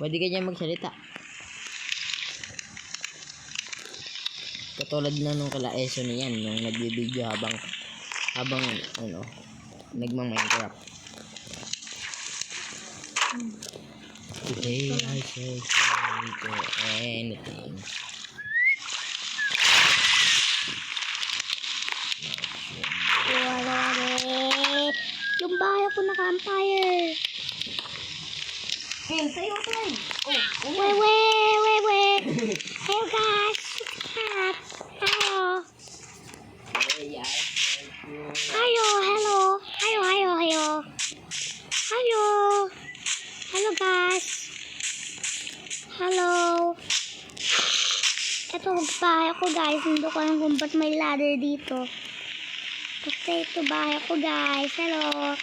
Pwede ka dyan magsalita. Katulad na nung kala Eso niyan, nung nagbibideo habang nagmang-Minecraft. Today I search for anything. Yung bahay ko naka-empire. Phil, sa'yo ito eh. Wait. Hello guys. Hello. Hello guys. Hello. Ito bahay ko guys. Hindi ko alam kung ba't may ladder dito. Basta ito bahay ko guys. Hello.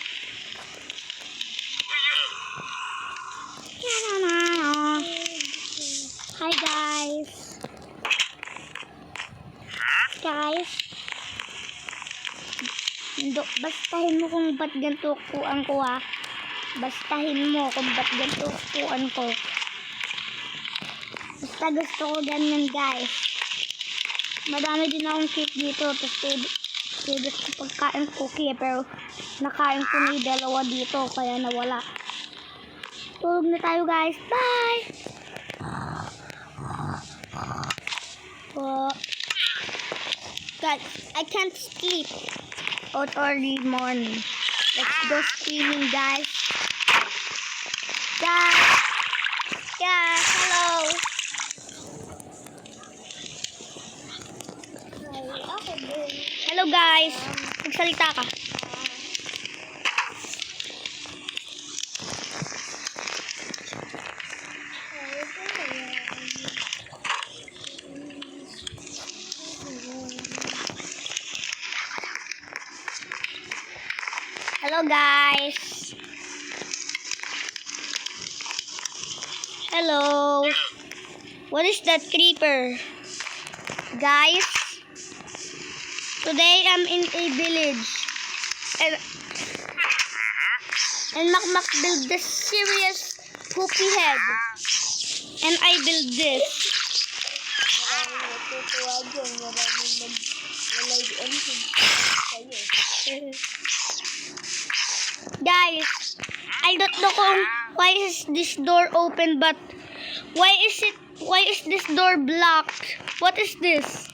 Hi guys. Bastahin mo kung ba't ganito kuan ko ha. Bastahin mo kung ba't ganito kuan ko. Basta gusto ko ganyan guys. Madami din akong cake dito. Tapos gusto ko pagkain cookie. Pero nakain ko na yung dalawa dito. Kaya nawala. Tulog na tayo guys. Bye! Guys, I can't sleep. Out early morning. Let's go swimming, guys. Hello. Hello, guys. Magsalita ka. Hello guys. Hello. What is that creeper? Guys, today I'm in a village. And Makmak built this serious poopy head. And I built this. Guys, I don't know why is this door open, but why is this door blocked? What is this?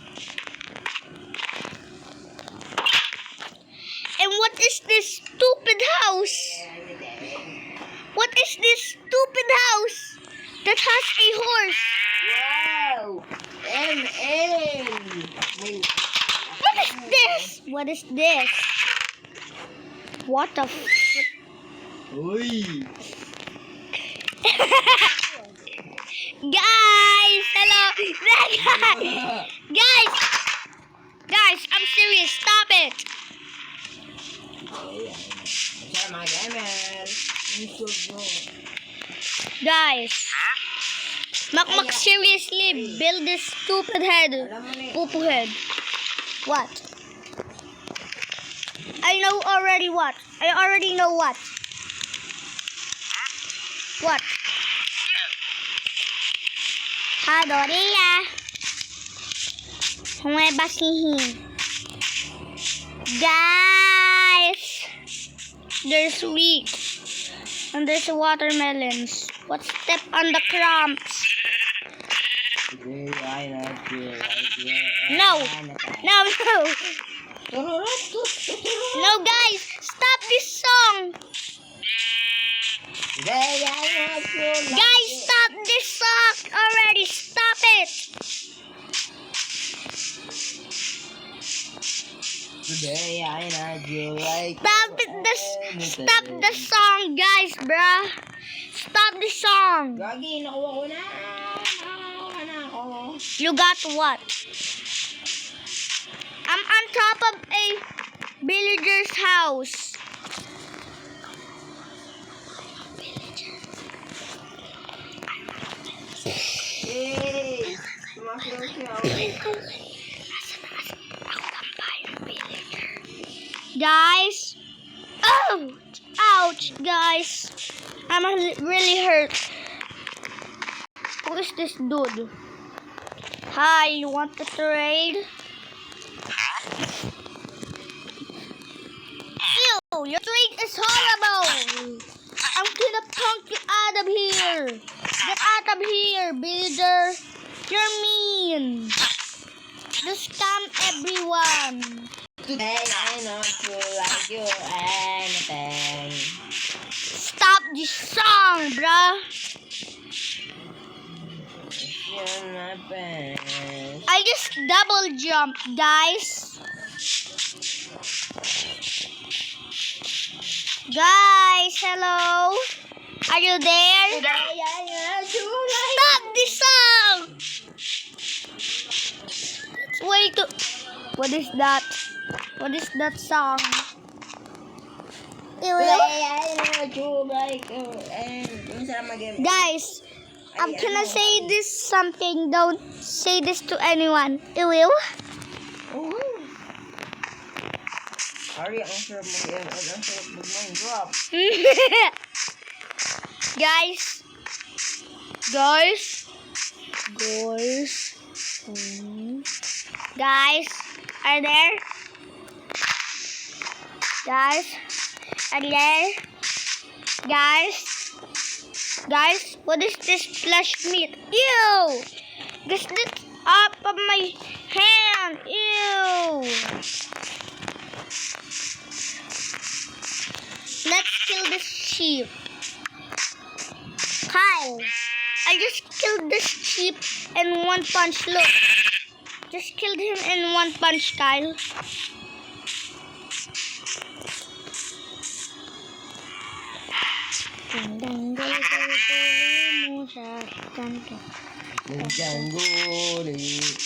And what is this stupid house? What is this stupid house that has a horse? Wow! What is this? What is this? What the Uy! Guys, hello. Guys, I'm serious. Stop it. Guys, Makmak seriously build this stupid head. Poo head. What? I know already what. I already know what. What? Hadoria. Humebasihin. Guys, there's wheat. And there's watermelons. What step on the crumbs? No. No, guys, stop this song. Guys, stop this song already. Stop it. Today I need you like Stop the song, guys, bruh. Stop the song. Gagi, nakuha ko na. Ako. You got what? I'm on top of a villager's house. Hey! Tumakilaw siya. Guys, ouch, guys, I'm really hurt. Who is this dude? Hi, you want to trade? Ew, your trade is horrible! I'm gonna punk you out of here! Get out of here, builder! You're mean! You scam everyone! Today I know you like you anything. Stop this song, bruh! You're my best. I just double jumped, guys. Guys, hello? Are you there? Today I know you like. Stop this song! Wait, what is that? What is that song? Today I know you like you and yung sarap mag-game. Guys, I'm gonna say this something. Don't say this to anyone. You will? Ari, ang sarap mag-game at ang sarap mag-Minecraft. Guys, are there? Guys, are there? Guys, what is this flesh meat? Ew! This up of my hand. Ew! Let's kill this sheep. Kyle, I just killed this sheep in one punch. Look. Just killed him in one punch, Kyle.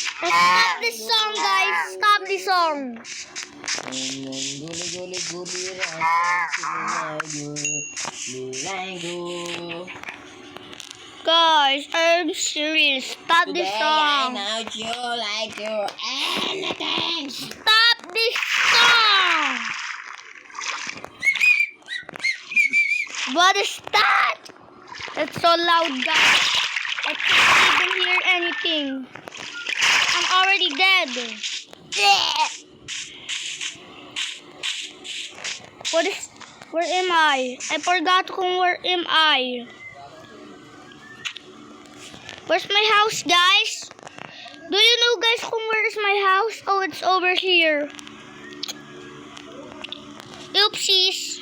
Stop this song, guys. Stop this song. Guys, I'm serious. Stop this Today I song. know you like you anything. Stop this song. What is that? It's so loud, guys. I can't even hear anything. I'm already dead. What is... Where am I? I forgot where am I. Where's my house, guys? Do you know, guys, where is my house? Oh, it's over here. Oopsies.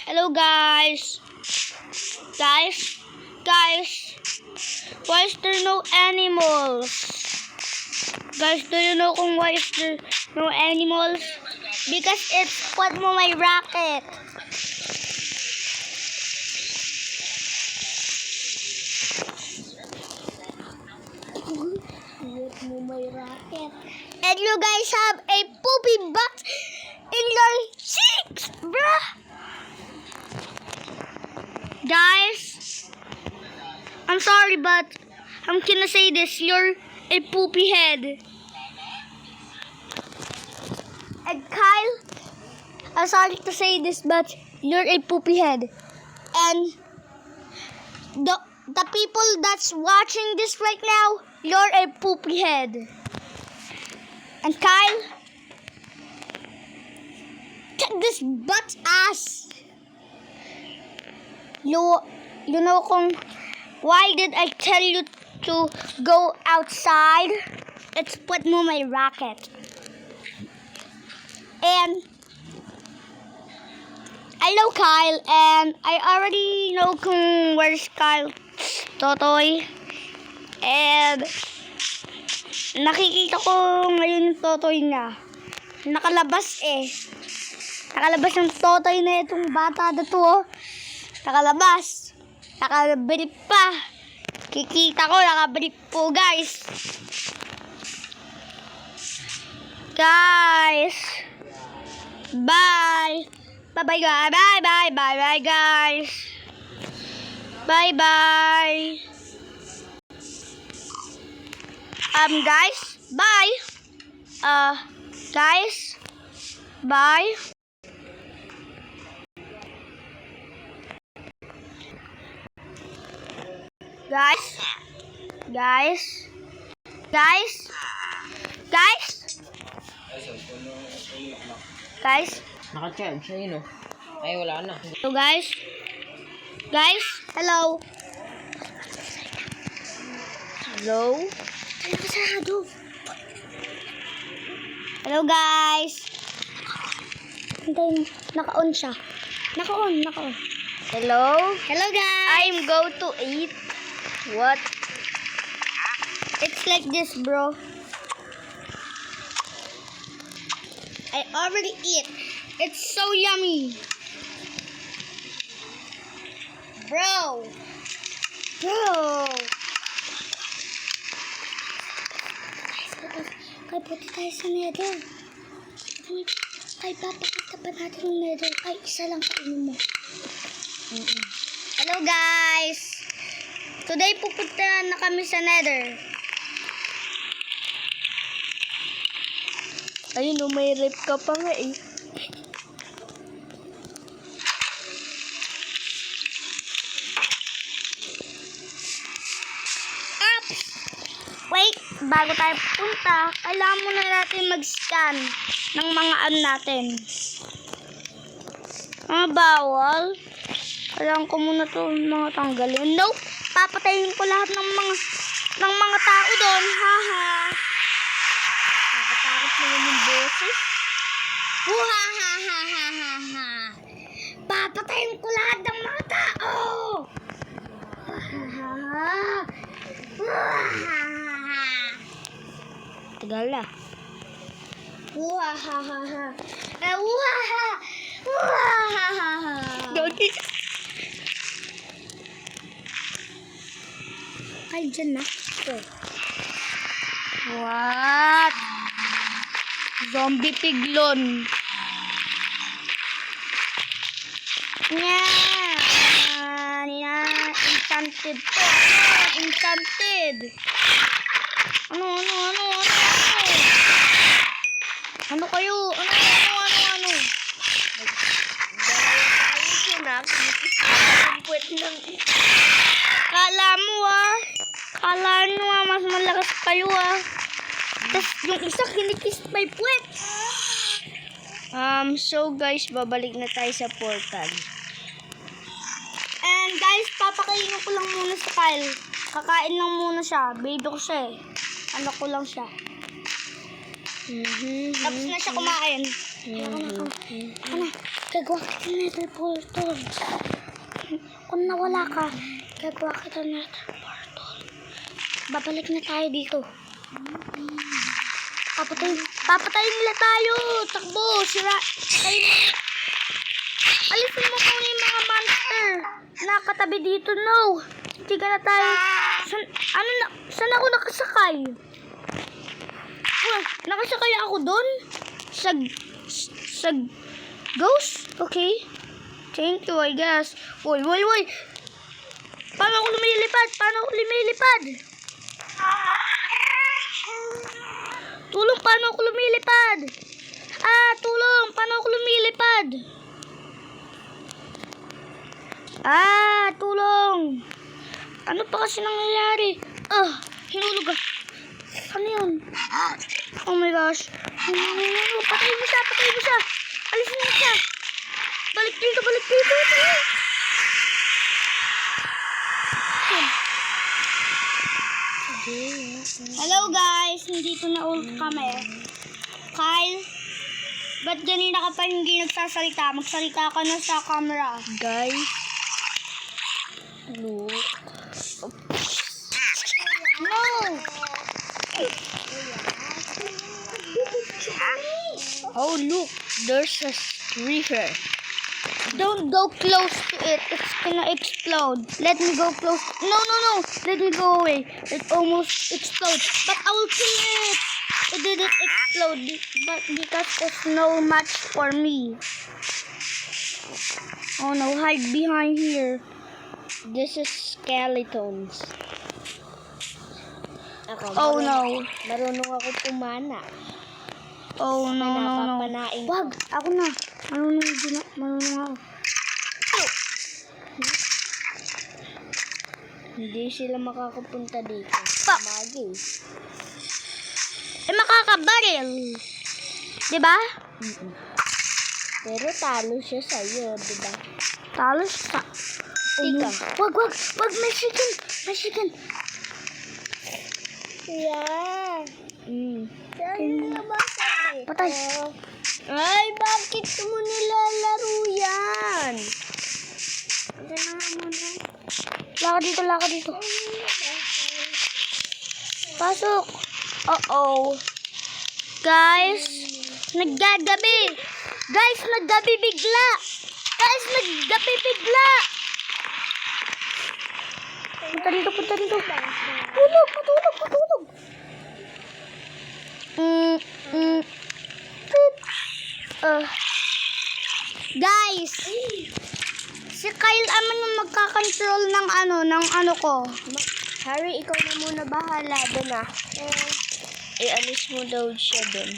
Hello, guys. Guys. Why is there no animals? Guys, do you know why is there no animals? Because it's Put Mo My Rocket. Put Mo My Rocket. And you guys have a poopy butt in your cheeks, bruh. Guys, I'm sorry, but I'm gonna say this. You're a poopy head. And Kyle, I'm sorry to say this, but you're a poopy head. And the people that's watching this right now, you're a poopy head. And Kyle, check this butt ass. You know why did I tell you to go outside? It's Put Mo My Rocket. And I know Kyle, and I already know where's Kyle's Totoy. And nakikita ko ngayon yung Totoy niya. Nakalabas eh. Nakalabas yung Totoy na itong bata na to. Oh. Nakalabas. Nakabrip pa. Kikita ko, nakabrip po, guys. Guys. Bye. Bye-bye, guys. Bye-bye. Bye-bye, guys. Bye-bye. Guys. Bye. Guys. by guys. Naka-charge na yun, oh. Ay, wala na. So guys, hello. Hello guys. Hintayin, naka-on siya. Naka-on. Hello guys. I'm go to eat. What? It's like this, bro. I already eat. It's so yummy. Bro. Kaya puti tayo sa nether. Kaya papakita pa natin yung nether. Kaya isa lang kainin mo. Hello guys. Today pupunta na kami sa nether. Ayun o, may rip ka pa nga eh. Wait, bago tayo pupunta, kailangan muna natin mag-scan ng mga ano natin. Mga bawal. Kailangan ko muna ito mga tanggalin. Nope, papatayin ko lahat ng mga tao doon. Haha. Nakatakot naman yung boses. Wahahahahaha. Papatayin ko lahat ng mga tao. Tagal na. Wahahaha. Wahahaha. Dodi. Ay, dyan na. What? Zombie piglon. Enchanted po. Enchanted. Ano? Ano kayo? Ano? Kala mo mas malakas kayo ah. Tapos yung isa kinikis may puwet. So guys, babalik na tayo sa portal. And guys, papakainin ko lang muna si Kyle. Kakain lang muna siya. Baby ko siya eh. Ano ko lang siya. Tapos na siya kumain. Ano? Gagawa kita ng nether portal. Kung nawala ka, gagawa kita ng nether portal. Babalik na tayo dito. Papatayin nila tayo. Takbo. Sira. Alisin mo kung yung mga monster. Nakatabi dito. No. Hindi ka na tayo. Saan ako nakasakay? Nakasakay ako doon? Sa ghost? Okay. Thank you, I guess. Woy. Paano ako lumilipad? Tulong, paano ako lumilipad? Tulong, paano ako lumilipad? Tulong. Ano pa kasi nangyayari? Hinulog ah. Ano yun? Oh my gosh. Patayin mo siya. Alisin mo siya. Balik dito. Hello guys, nandito na ulit kami. Kyle, ba't ganina ka pa hindi nagsasalita? Magsalita ka na sa camera. Guys, look. No! Oh look, there's a river. Don't go close to it. It's gonna explode. Let me go close. No. Let me go away. It almost exploded. But I will kill it. It didn't explode. But because it's no match for me. Oh no, hide behind here. This is skeletons. Oh no. Marunong ako pumana. Oh, no, no, no. Napapanain ko. Wag, ako na. Marunong ako. Hindi sila makakapunta dito. Pa. Magi. Makakabaril. Diba? Pero talo siya sa'yo, diba? Talo sa... Tika. Wag, may chicken. Yeah. Saan na ba sabi? Patay. Ay, bakit mo nilalaro yan? Laka dito. Pasok. Uh-oh. Guys, naggabi bigla. Punta dito. Patulog. Guys, si Kyle naman yung magkakontrol ng ano ko. Harry, ikaw na muna bahala doon ah. Ialis mo daw siya doon.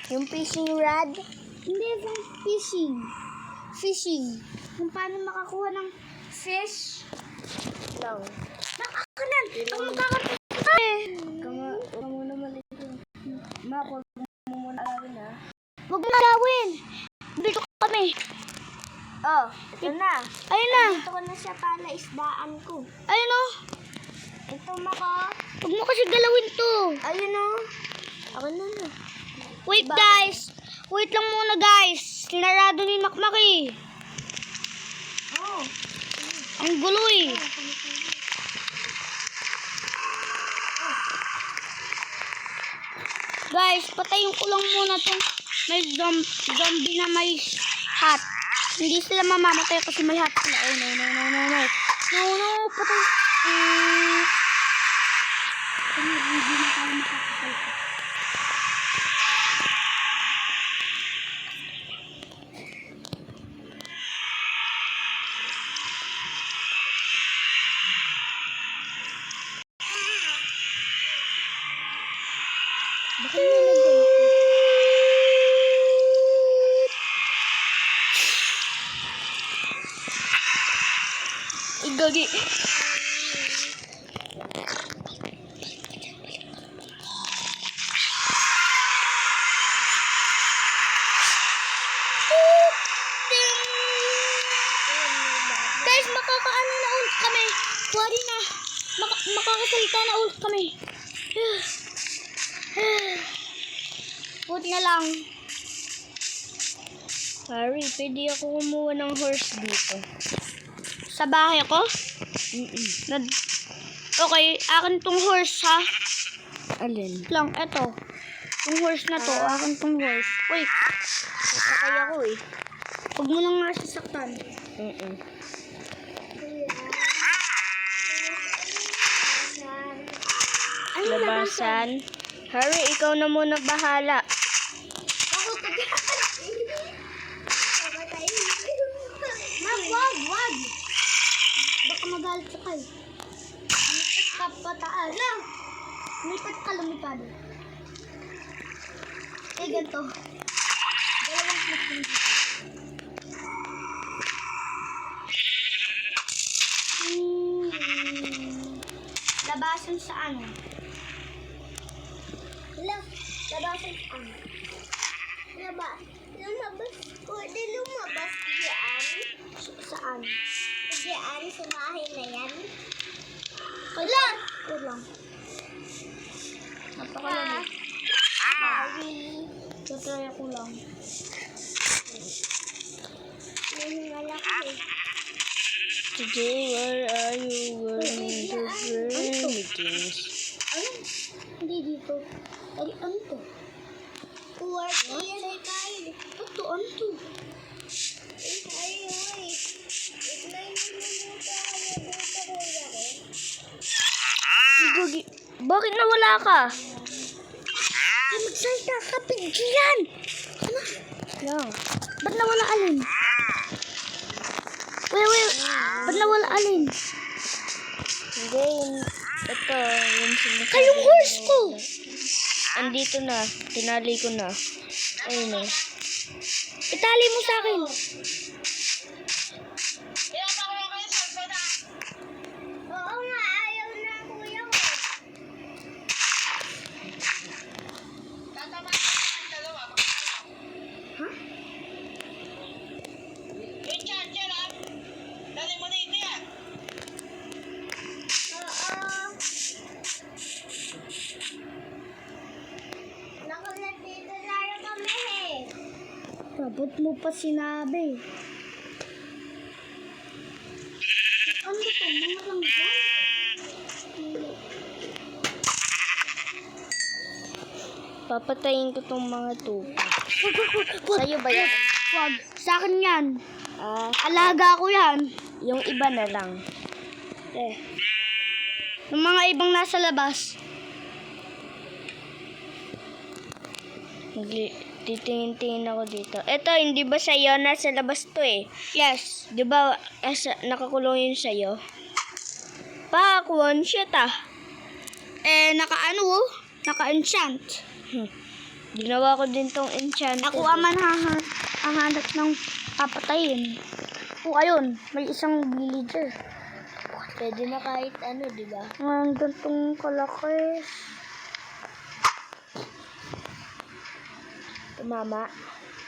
Yung fishing rod? Hindi, fishing. Kung paano makakuha ng fish. Lang. Nakakanan! Ang magkakanan! Huwag mo naman ito. Ma, huwag mo muna gawin ha. Huwag mo gawin! Dito kami. Oh, ito na. Ayun na. Ito ko na siya pala isdaan ko. Ayun o. Ito mako. Huwag mo kasi galawin to. Ayun o. Ako na na. Wait guys. Wait lang muna guys. Sinarado ni Makmaki. Oh. Ang gulo eh. Guys, patayin ko lang muna tong may zombie na may hat. Hindi sila mamamatay kasi may hat sila. Oh, no, patay. Hindi na tayo makakasalita. Bakit may nandun? Igagi. Guys, makakaano na ulit kami. Wari na. Makakasalita na ulit kami. Buti na lang. Harry, pwede ako kumuha ng horse dito. Sa bahay ko? Okay, akin tong horse ha. Alin? Lang, eto. Yung horse na to, akin tong horse. Wait, Sakay ako eh. huwag mo lang nga sasaktan. Ano Labasan. Harry, ikaw na muna bahala. Wag! Baka magalit sa kayo. Lumipat ka pataas lang. Lumipad. Eh, ganito. Dalawang click lang dito. Labasan sa ano? Labasan sa ano? Pwede lumabas diyan. Saan? Diyan sa bahay na yan. Wait lang. Napakalamig. Harry. Tatry ako lang. Nahingal ako eh. Today, where are you going to prayer meetings? Ano? Hindi dito. Ay, ano to? Work yan ay kayo. Ito, ano to? Ay, wait. Ignay mo muna tayo. Dito magsalita ka. Ay, magsalita ka, bigyan! Ano? Lang. Ba't nawala alin? Wait. Ba't nawala alin? Hindi, ito, yung sinasabi. Kayong horse ko! Andito na, tinali ko na. Ayun na. Itali mo sa akin. Oo nga, ayaw na kuya ko. Babot mo pa sinabi. Ano to? Mga langga? Papatayin ko tong mga tupa. Wag. Sa'yo ba yan? Wag. Sa akin yan. Ah, Alaga ko yan. yung iba na lang. Yung mga ibang nasa labas. Titingin-tingin ako dito. Eto, hindi ba sa'yo? Nasa labas to eh. Yes. Di ba nakakulong yun sa'yo? Pak, one shot ah. Naka-enchant. Ginawa ko din tong enchanted. Ako aman hahanap ng papatayin. O ayun, may isang villager. Pwede na kahit ano, di ba? Nandun tong kalaki. Tumama.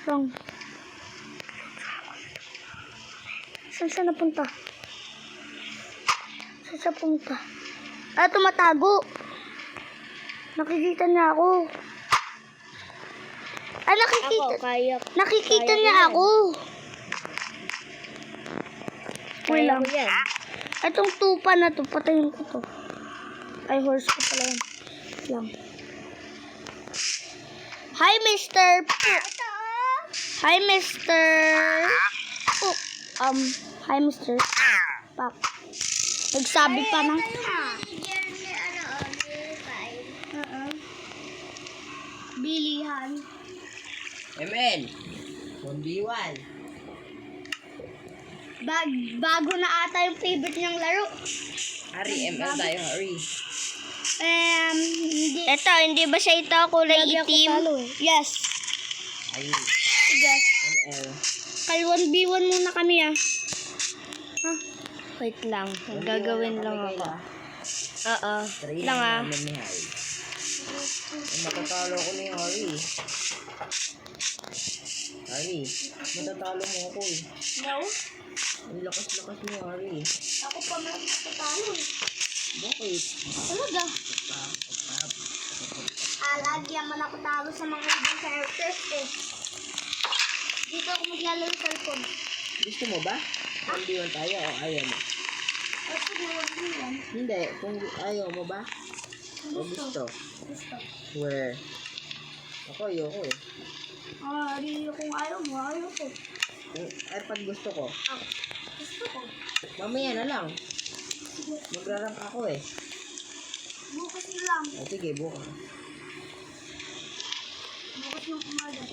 Lang. Saan siya napunta? Saan siya punta? Ah, tumatago. Nakikita niya ako. Ah, nakikita. Nakikita kaya niya ko yan. ako. Wait Kaya lang. ko yan. Itong tupa na to, patayin ko to. Ay, horse ko pala yan. Wait lang. Hi, Mr. Hi, Mr. Oh, hi, Mr. Pak. Nagsabi pa ng... Bilihan. ML. 1v1. Bago na ata yung favorite niyang laro. Hari, ML tayo, Hari. Hindi. Eto, hindi ba siya ito kulay Lagi ako itim? talo eh. Yes. Hari, Yes. ML. Kay 1v1 muna kami ah. Wait lang. Gagawin lang ako. Oo. Try Lang ah. namin ni Hari. Matatalo ko ni Hari. Hari, matatalo mo ako eh. No? Ang lakas-lakas ni Hari. Ako pa matalo eh. Bakit? Talaga? Lagi naman ako talo sa mga ibang characters eh. Dito ako maglalaro sa cellphone. Gusto mo ba? 1v1 tayo o ayaw mo? Ako na 1v1. Hindi, kung ayaw mo ba? O gusto? Where? Ako ayoko eh. Di kung ayaw mo, ayaw ko. Ay pag gusto ko, Gusto ko. mamaya na lang. Magrarank ako eh. Bukas na lang. O sige, bukas. Bukas ng umaga.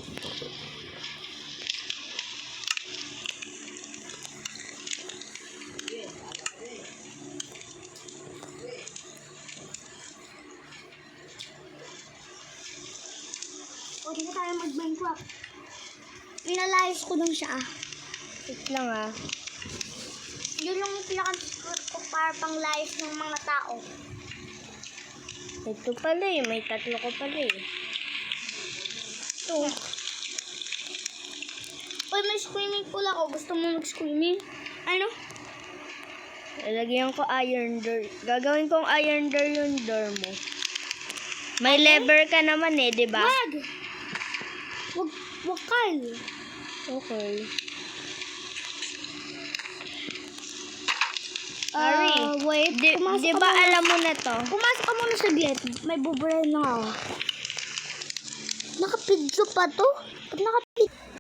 Pwede na tayo mag-Minecraft. Inalayos ko dun siya ah. Wait lang ah. Yun yung pinaka-secret ko para pang layos ng mga tao. Ito pala eh. May tatlo ko pala eh. Ito. Uy, may swimming pool ako. Gusto mo mag-swimming? Ano? Lalagyan ko iron door. Gagawin kong iron door yung door mo. May lever ka naman eh, di ba? Wag! Wag Kyle. Okay. Sorry. Wait. Di ba alam mo na to? Pumasok ka muna sa gate. May buburay na ako. Naka-pidyo pa to? Ba't naka